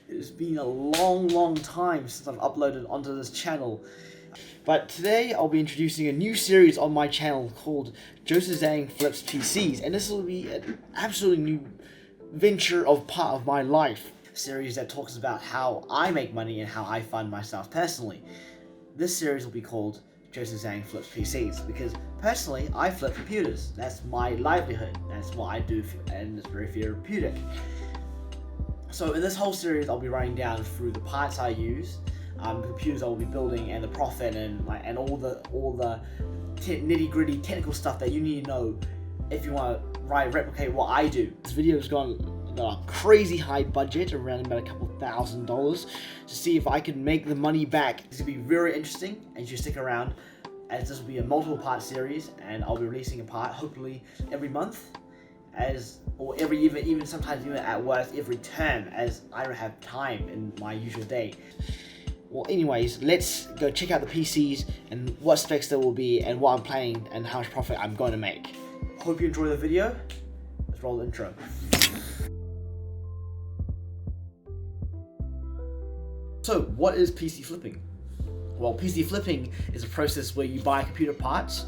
It's been a long time since I've uploaded onto this channel. But today I'll be introducing a new series on my channel called Joseph Zhang Flips PCs, and this will be an absolutely new venture of part of my life. A series that talks about how I make money and how I fund myself personally. This series will be called Joseph Zhang Flips PCs because personally I flip computers. That's my livelihood. That's what I do, and it's very therapeutic. So in this whole series, I'll be writing down through the parts I use, the computers I will be building, and the profit, and all the nitty gritty technical stuff that you need to know if you want to replicate what I do. This video has got a crazy high budget, around about a couple $1,000s, to see if I can make the money back. It's gonna be very interesting, and you should stick around, as this will be a multiple part series, and I'll be releasing a part hopefully every month. Or even sometimes even at worst every term, as I don't have time in my usual day. Well, anyways, let's go check out the PCs and what specs there will be and what I'm planning and how much profit I'm going to make. Hope you enjoy the video. Let's roll the intro. So, what is PC flipping? Well, PC flipping is a process where you buy computer parts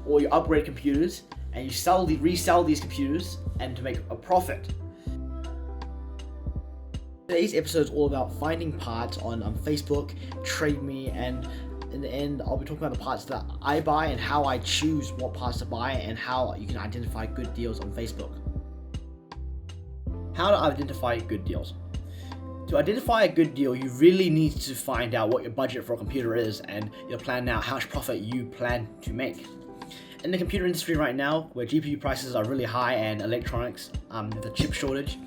or you upgrade computers and you resell these computers and to make a profit. Today's episode is all about finding parts on Facebook, Trade Me, and in the end I'll be talking about the parts that I buy and how I choose what parts to buy and how you can identify good deals on Facebook. How to identify good deals. To identify a good deal, you really need to find out what your budget for a computer is and you'll plan out how much profit you plan to make. In the computer industry right now, where GPU prices are really high and electronics, the chip shortage,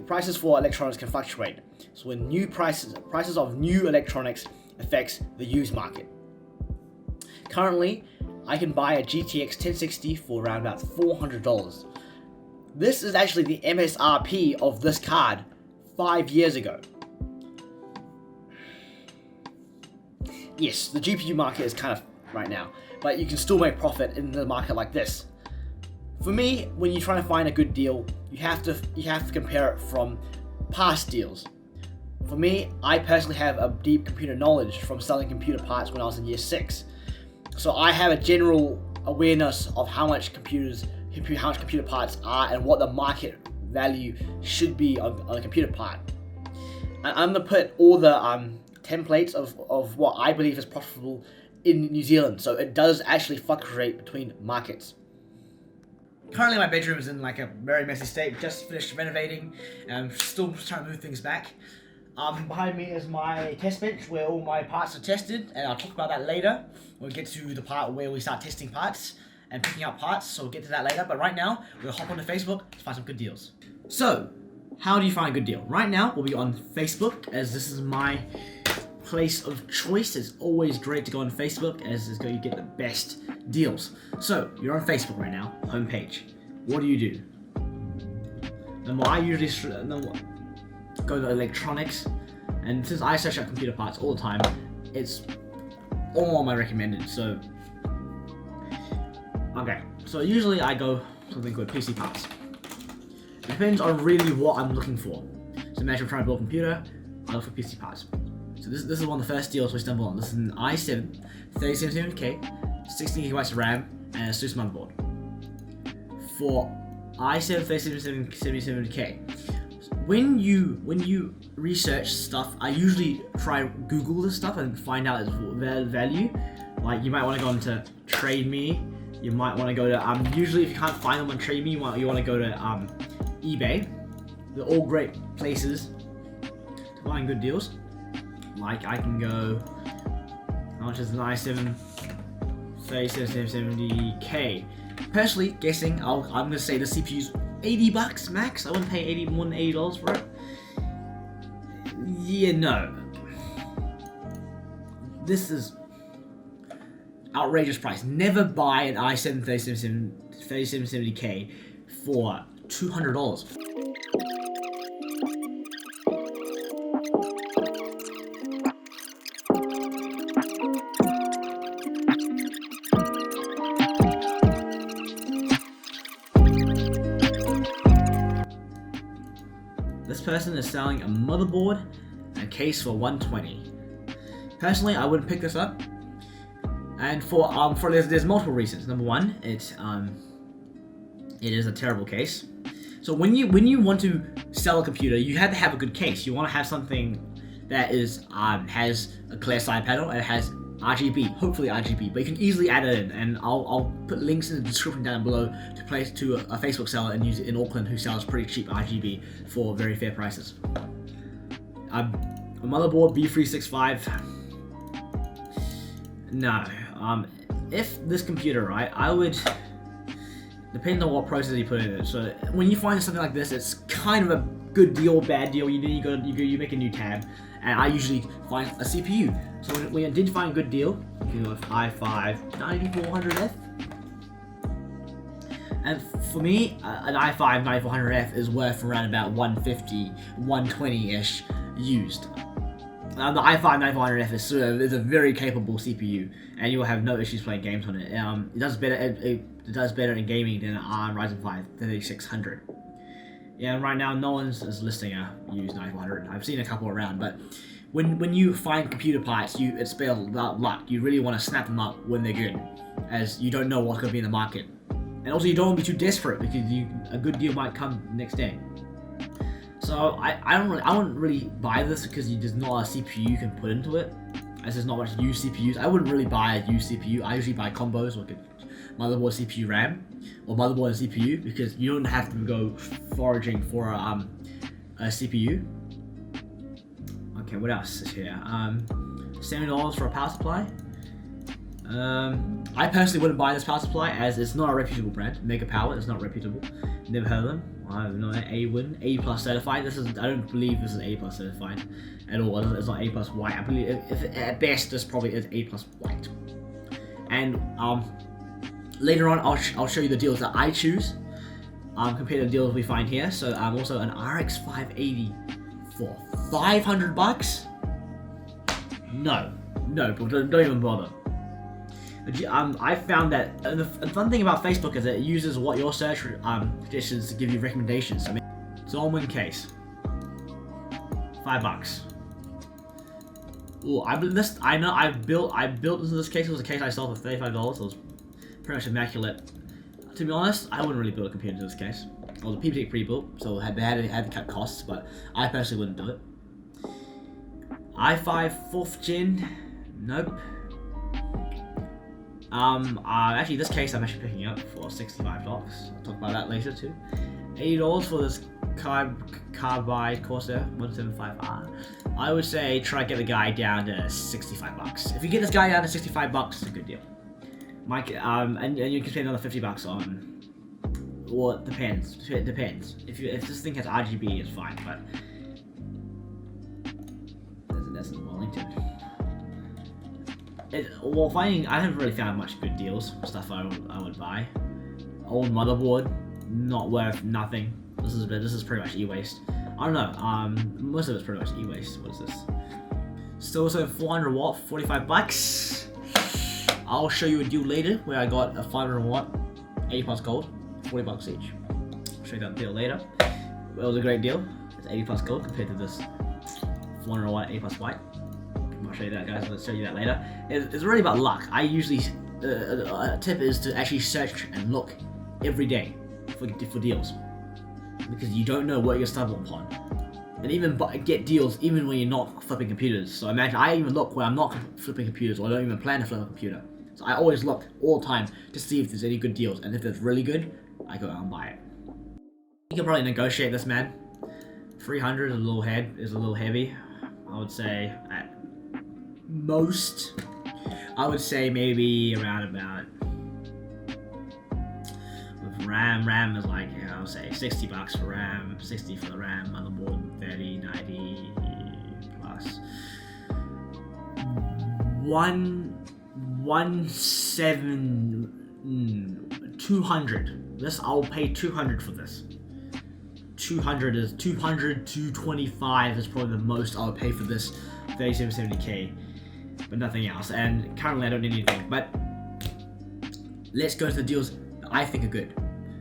prices for electronics can fluctuate. So when new prices of new electronics affects the used market. Currently, I can buy a GTX 1060 for around about $400. This is actually the MSRP of this card 5 years ago. Yes, the GPU market is kind of right now, but you can still make profit in the market like this. For me, when you're trying to find a good deal, you have to compare it from past deals. For me, I personally have a deep computer knowledge from selling computer parts when I was in year 6. So I have a general awareness of how much computer parts are and what the market value should be on a computer part. I'm gonna put all the templates of what I believe is profitable in New Zealand, so it does actually fluctuate between markets. Currently my bedroom is in like a very messy state, just finished renovating and I'm still trying to move things back. Behind me is my test bench where all my parts are tested, and I'll talk about that later. We'll get to the part where we start testing parts and picking out parts, so we'll get to that later. But right now, we'll hop onto Facebook to find some good deals. So, how do you find a good deal? Right now, we'll be on Facebook, as this is my place of choice. It's always great to go on Facebook, as is going to get the best deals. So, you're on Facebook right now, homepage. What do you do? I usually go to electronics, and since I search out computer parts all the time, it's all on my recommended. So, okay. So usually I go something called PC parts. It depends on really what I'm looking for. So imagine I'm trying to build a computer, I look for PC parts. So this is one of the first deals we stumbled on. This is an i7 3770K, 16 gigabytes of RAM, and a SUSE motherboard. For i7 3770K, when you research stuff, I usually try Google this stuff and find out its value. Like you might want to go into Trade Me. You might want to go to usually if you can't find them on Trade Me, you want to go to eBay. They're all great places to find good deals. Like I can go, how much is an i7 3770K? Personally, guessing, I'm gonna say the CPU's $80 max. I wouldn't pay more than $80 for it. Yeah, no. This is outrageous price. Never buy an i7 3770K for $200. This person is selling a motherboard and a case for $120. Personally, I wouldn't pick this up, and for there's multiple reasons. Number one, it is a terrible case. So when you want to sell a computer, you have to have a good case. You want to have something that is has a clear side panel and it has RGB, hopefully RGB, but you can easily add it in, and I'll put links in the description down below to place to a Facebook seller and use it in Auckland who sells pretty cheap RGB for very fair prices. A motherboard B365. No. If this computer, right, I would, depending on what process you put in it. So when you find something like this, it's kind of a good deal, bad deal. You make a new tab, and I usually find a CPU. So when I did find a good deal, you go with i5 9400F, and for me, an i5 9400F is worth around about 150, 120-ish used. The i5 9400F is a very capable CPU, and you will have no issues playing games on it. It does better. It does better in gaming than an Ryzen 5 3600. Yeah, and right now no one's is listing a used 9400. I've seen a couple around, but when you find computer parts, it's about luck. You really want to snap them up when they're good, as you don't know what's going to be in the market, and also you don't want to be too desperate because a good deal might come next day. So I wouldn't really buy this because there's not a CPU you can put into it, as there's not much used CPUs. I wouldn't really buy a used CPU. I usually buy combos, like a motherboard, CPU, RAM, or motherboard and CPU, because you don't have to go foraging for a CPU. Okay, what else is here? $70 for a power supply. I personally wouldn't buy this power supply as it's not a reputable brand. Mega Power is not reputable. Never heard of them. I have no A+ certified. I don't believe this is A+ certified at all. It's not A+ white. I believe at best this probably is A+ white. And later on I'll show you the deals that I choose compared to the deals we find here. So also an RX 580 for $500. No, but don't even bother. I found that the fun thing about Facebook is that it uses what your search suggestions to give you recommendations. I mean, Zolman case, $5. Ooh, I built into this case. It was a case I sold for $35. It was pretty much immaculate. To be honest, I wouldn't really build a computer into this case. Well, the PPT pre-built, so they had to cut costs, but I personally wouldn't do it. i5 4th gen, nope. Actually, this case I'm actually picking up for $65. I'll talk about that later too. $80 for this Carbide Corsair 175R. I would say try to get the guy down to $65. If you get this guy down to $65, it's a good deal. And you can spend another $50 on. Well, it depends. It depends. If this thing has RGB, it's fine, but that's not Wellington. I haven't really found much good deals for stuff I would buy. Old motherboard, not worth nothing. This is pretty much e-waste. I don't know. Most of it's pretty much e-waste. What is this? Still 400 watt, $45. I'll show you a deal later where I got a 500 watt, 80+ gold, $40 each. I'll show you that deal later. It was a great deal. It's 80+ gold compared to this 400 watt, 80+ white. I'll show you that, guys. I'll show you that later. It's really about luck. I usually a tip is to actually search and look every day for deals, because you don't know what you're stumbled upon, and even get deals even when you're not flipping computers. So imagine I even look when I'm not flipping computers, or I don't even plan to flip a computer. So I always look all the time to see if there's any good deals, and if it's really good, I go out and buy it. You can probably negotiate this, man. 300 is a little heavy. I would say at most, I would say maybe around about, with RAM is like, I would say $60 for RAM, 60 for the RAM, motherboard 30, 90 plus 200. This, I'll pay 200 for this. 200, 225 is probably the most I would pay for this 3770K, but nothing else. And currently I don't need anything, but let's go to the deals that I think are good.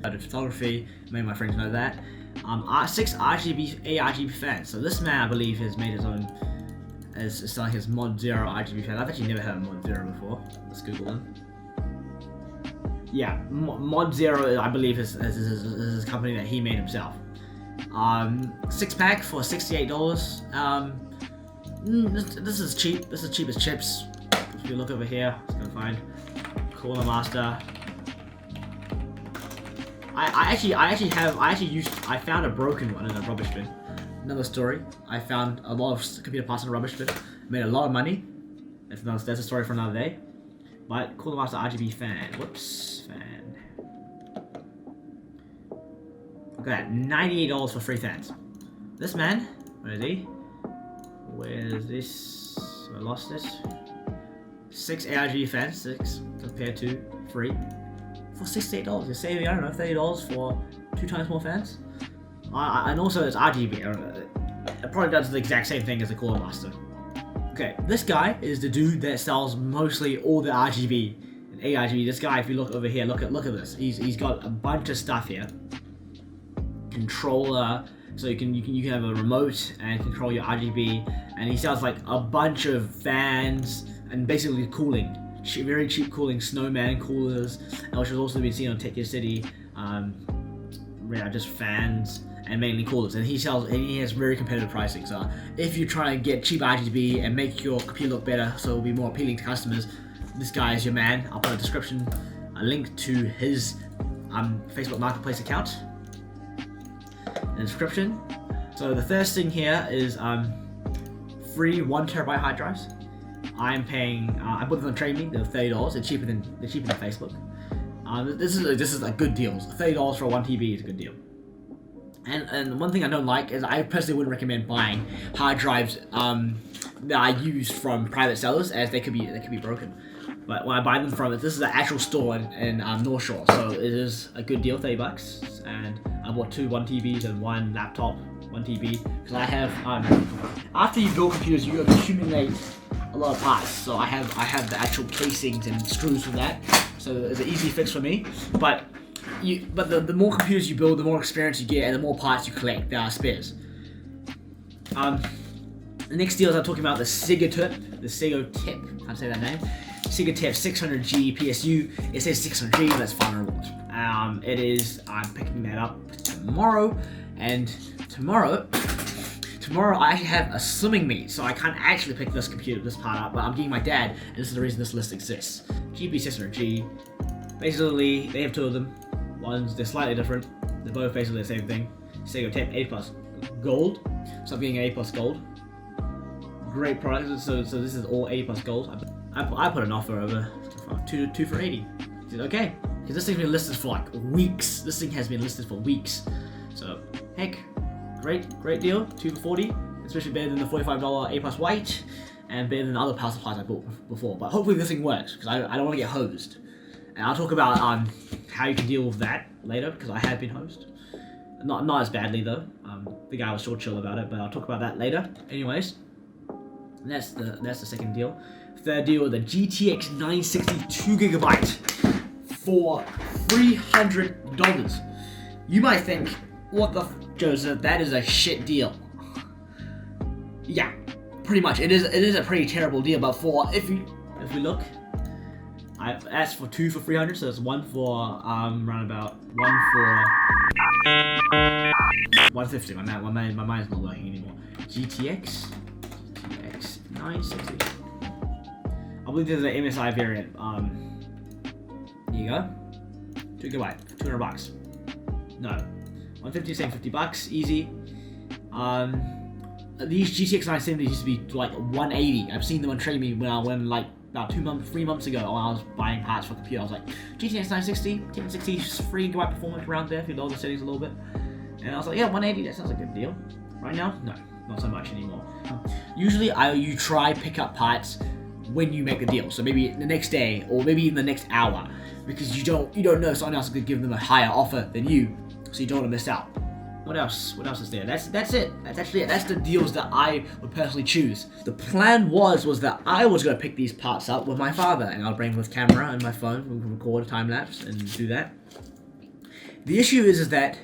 I do photography, many of my friends know that. 6 RGB fans. So this man, I believe, has made his own, is selling his mod Zero RGB fan. I've actually never heard of mod Zero before. Let's Google him. Yeah, mod Zero, I believe, is a company that he made himself. 6-pack for $68. This is cheap. This is cheap as chips. If you look over here, it's gonna find Cooler Master. I found a broken one in a rubbish bin. Another story. I found a lot of computer parts in a rubbish bin. Made a lot of money. That's a story for another day. But Cooler Master RGB fan. Whoops, fan. Look at that, $98 for 3 fans. This man, where is he? Where is this? I lost it. 6 RGB fans, 6 compared to 3 for $68. You're saving, I don't know, $30 for 2 times more fans. And also it's RGB. It probably does the exact same thing as the Cooler Master. Okay, this guy is the dude that sells mostly all the RGB and ARGB. This guy, if you look over here, look at this. He's got a bunch of stuff here. Controller, so you can have a remote and control your RGB, and he sells like a bunch of fans and basically cooling, very cheap cooling, snowman coolers, which has also been seen on Tech Your City. Yeah, just fans and mainly coolers, and he has very competitive pricing. So if you're trying to get cheap RGB and make your computer look better so it'll be more appealing to customers, this guy is your man. I'll put a description, a link to his Facebook Marketplace account in the description. So the first thing here is free 1 terabyte hard drives. I'm paying. I bought them on Trade Me. They're $30. They're cheaper than Facebook. This is a good deal. $30 for 1 TB is a good deal. And one thing I don't like is I personally wouldn't recommend buying hard drives that are used from private sellers, as they could be broken. But when I buy them from it, this is an actual store in North Shore, so it is a good deal, $30. And I bought 2 1 TBs and 1 laptop 1 TB because I have after you build computers, you accumulate a lot of parts. So I have the actual casings and screws for that. So it's an easy fix for me. But the more computers you build, the more experience you get, and the more parts you collect. There are spares. The next deal is I'm talking about the Sigotip. Can't say that name. Sigotip 600G PSU. It says 600G, but that's $500. It is. I'm picking that up tomorrow, and tomorrow I actually have a swimming meet, so I can't actually pick this part up. But I'm getting my dad, and this is the reason this list exists. GP 600G. Basically, they have 2 of them. They're slightly different. They're both basically the same thing. Sigotip A+ gold. So I'm getting A+ gold. Great product. So this is all A+ gold. I put an offer over 2 for 80. He said okay, because this thing's been listed for like weeks. This thing has been listed for weeks. So heck, great deal. 2 for 40. Especially better than the $45 A+ white, and better than the other power supplies I bought before. But hopefully this thing works, because I don't want to get hosed. And I'll talk about how you can deal with that later, because I have been hosed. Not as badly though. The guy was short chill about it, but I'll talk about that later. Anyways, that's the second deal. Third deal, the GTX 960 2GB for $300. You might think, what the Joseph? That is a shit deal. Yeah, pretty much. It is a pretty terrible deal. But if we look. I've asked for 2 for $300, so it's 1 for roundabout 1 for 150. My mind's not working anymore. GTX 960. I believe there's an MSI variant. Here you go. 2GB, $200. No, 150 saying $50. Easy. These GTX 970s used to be like 180. I've seen them on Trade Me when like about 3 months ago when I was buying parts for the computer. I was like, GTX 960, 1060, 3GB performance around there if you lower the settings a little bit. And I was like, yeah, 180, that sounds like a good deal. Right now, no, not so much anymore. Usually you try pick up parts when you make the deal. So maybe the next day or maybe in the next hour, because you don't know if someone else is going to give them a higher offer than you, so you don't want to miss out. What else is there? That's it. That's actually it. That's the deals that I would personally choose. The plan was that I was going to pick these parts up with my father, and I'll bring with camera and my phone. We can record a time lapse and do that. The issue is that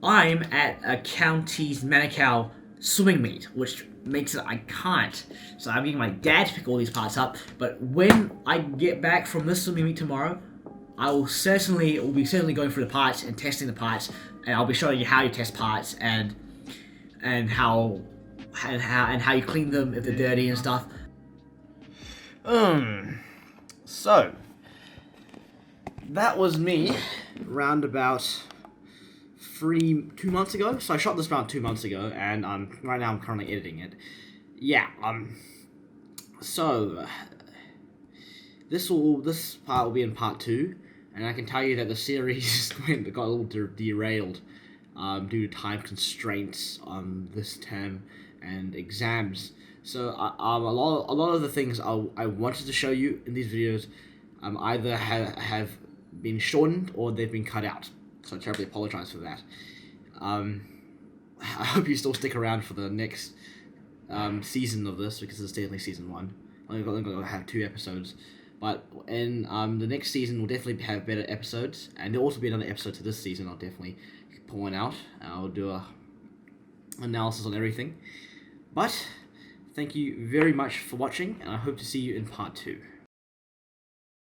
I'm at a county's Manukau swimming meet, which makes it I can't. So I'm getting my dad to pick all these parts up. But when I get back from this swimming meet tomorrow, I will be certainly going through the parts and testing the parts, and I'll be showing you how you test parts and how you clean them if they're dirty and stuff. So that was me round about 2 months ago. So I shot this around 2 months ago, and right now I'm currently editing it. Yeah. So this part will be in part 2, and I can tell you that the series got a little derailed due to time constraints this term and exams. So a lot of the things I wanted to show you in these videos either have been shortened or they've been cut out. So I terribly apologize for that. I hope you still stick around for the next season of this, because it's definitely season 1. I'm going to have 2 episodes. But in the next season, we'll definitely have better episodes. And there'll also be another episode to this season I'll definitely point out. I'll do a analysis on everything. But thank you very much for watching, and I hope to see you in part 2.